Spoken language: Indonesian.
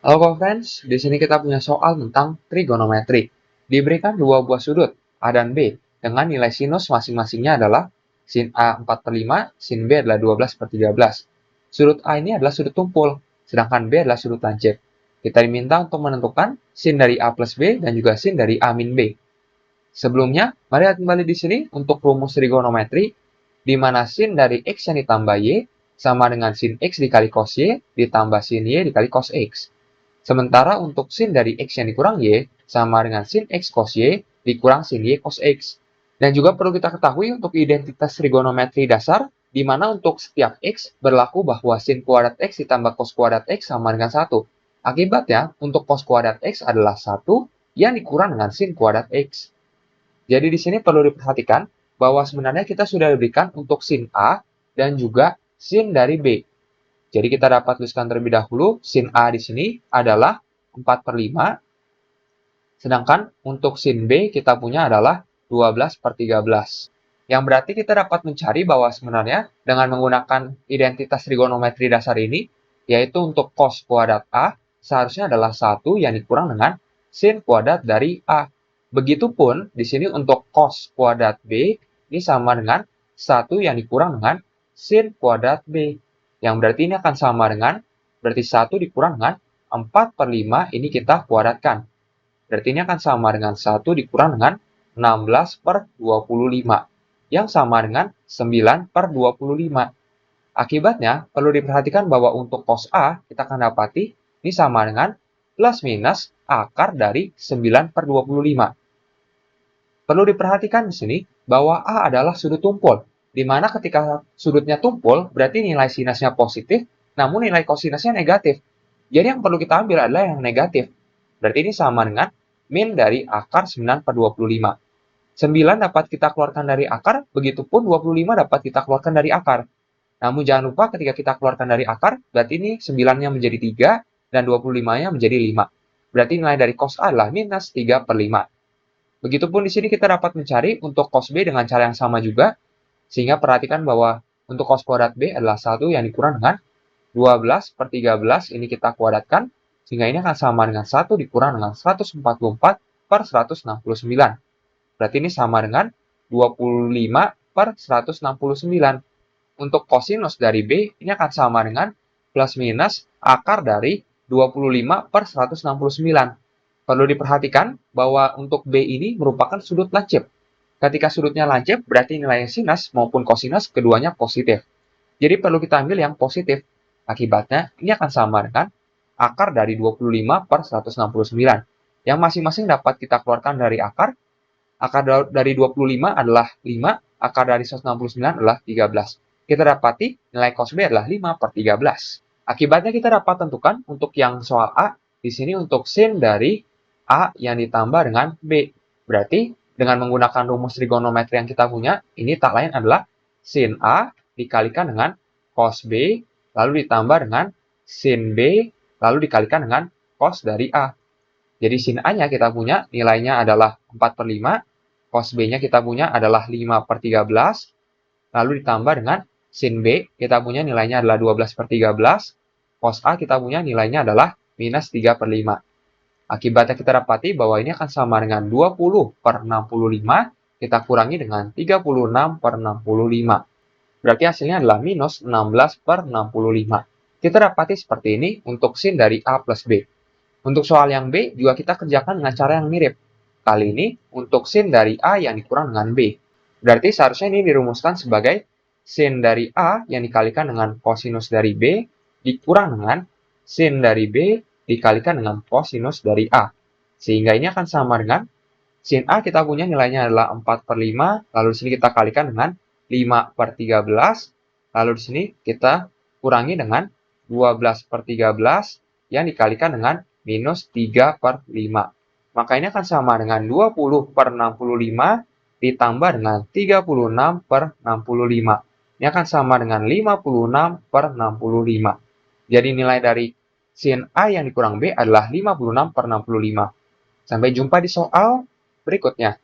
Halo friends, di sini kita punya soal tentang trigonometri. Diberikan dua buah sudut, A dan B, dengan nilai sinus masing-masingnya adalah sin A 4/5, sin B adalah 12/13. Sudut A ini adalah sudut tumpul, sedangkan B adalah sudut lancip. Kita diminta untuk menentukan sin dari A plus B dan juga sin dari A min B. Sebelumnya, mari lihat kembali di sini untuk rumus trigonometri, di mana sin dari X yang ditambah Y sama dengan sin X dikali cos Y ditambah sin Y dikali cos X. Sementara untuk sin dari X yang dikurang Y sama dengan sin X cos Y dikurang sin Y cos X. Dan juga perlu kita ketahui untuk identitas trigonometri dasar, di mana untuk setiap X berlaku bahwa sin kuadrat X ditambah cos kuadrat X sama dengan 1. Akibatnya, untuk cos kuadrat X adalah 1 yang dikurang dengan sin kuadrat X. Jadi di sini perlu diperhatikan bahwa sebenarnya kita sudah diberikan untuk sin A dan juga sin dari B. Jadi kita dapat tuliskan terlebih dahulu, sin A di sini adalah 4/5, sedangkan untuk sin B kita punya adalah 12/13. Yang berarti kita dapat mencari bahwa sebenarnya dengan menggunakan identitas trigonometri dasar ini, yaitu untuk cos kuadrat A, seharusnya adalah 1 yang dikurang dengan sin kuadrat dari A. Begitupun di sini untuk cos kuadrat B, ini sama dengan 1 yang dikurang dengan sin kuadrat B. Yang berarti ini akan sama dengan, berarti 1 dikurang dengan 4/5 ini kita kuadratkan. Berarti ini akan sama dengan 1 dikurang dengan 16/25. Yang sama dengan 9/25. Akibatnya, perlu diperhatikan bahwa untuk cos A, kita akan dapati ini sama dengan plus minus akar dari 9/25. Perlu diperhatikan di sini bahwa A adalah sudut tumpul, di mana ketika sudutnya tumpul, berarti nilai sinusnya positif, namun nilai kosinusnya negatif. Jadi yang perlu kita ambil adalah yang negatif. Berarti ini sama dengan min dari akar 9/25. 9 dapat kita keluarkan dari akar, begitupun 25 dapat kita keluarkan dari akar. Namun jangan lupa ketika kita keluarkan dari akar, berarti ini 9-nya menjadi 3, dan 25-nya menjadi 5. Berarti nilai dari cos A adalah minus 3/5. Begitupun di sini kita dapat mencari untuk cos B dengan cara yang sama juga, sehingga perhatikan bahwa untuk cos kuadrat B adalah 1 yang dikurang dengan 12/13, ini kita kuadratkan, sehingga ini akan sama dengan 1 dikurang dengan 144/169. Berarti ini sama dengan 25/169. Untuk kosinus dari B, ini akan sama dengan plus minus akar dari 25/169. Perlu diperhatikan bahwa untuk B ini merupakan sudut lancip. Ketika sudutnya lancip, berarti nilai sinus maupun kosinus keduanya positif. Jadi perlu kita ambil yang positif. Akibatnya, ini akan sama dengan akar dari 25/169. Yang masing-masing dapat kita keluarkan dari akar. Akar dari 25 adalah 5, akar dari 169 adalah 13. Kita dapati nilai cos B adalah 5/13. Akibatnya kita dapat tentukan untuk yang soal A, di sini untuk sin dari A yang ditambah dengan B. Berarti dengan menggunakan rumus trigonometri yang kita punya, ini tak lain adalah sin A dikalikan dengan cos B, lalu ditambah dengan sin B, lalu dikalikan dengan cos dari A. Jadi sin A-nya kita punya nilainya adalah 4/5, cos B-nya kita punya adalah 5/13, lalu ditambah dengan sin B, kita punya nilainya adalah 12/13, cos A kita punya nilainya adalah minus 3/5. Akibatnya kita dapati bahwa ini akan sama dengan 20/65, kita kurangi dengan 36/65. Berarti hasilnya adalah minus 16/65. Kita dapati seperti ini untuk sin dari A plus B. Untuk soal yang B juga kita kerjakan dengan cara yang mirip. Kali ini untuk sin dari A yang dikurang dengan B. Berarti seharusnya ini dirumuskan sebagai sin dari A yang dikalikan dengan kosinus dari B dikurang dengan sin dari B dikalikan dengan kosinus dari A. Sehingga ini akan sama dengan sin A kita punya nilainya adalah 4/5, lalu di sini kita kalikan dengan 5/13, lalu di sini kita kurangi dengan 12/13 yang dikalikan dengan minus 3/5. Maka ini akan sama dengan 20/65 ditambah dengan 36/65. Ini akan sama dengan 56/65. Jadi nilai dari sin A yang dikurang B adalah 56/65. Sampai jumpa di soal berikutnya.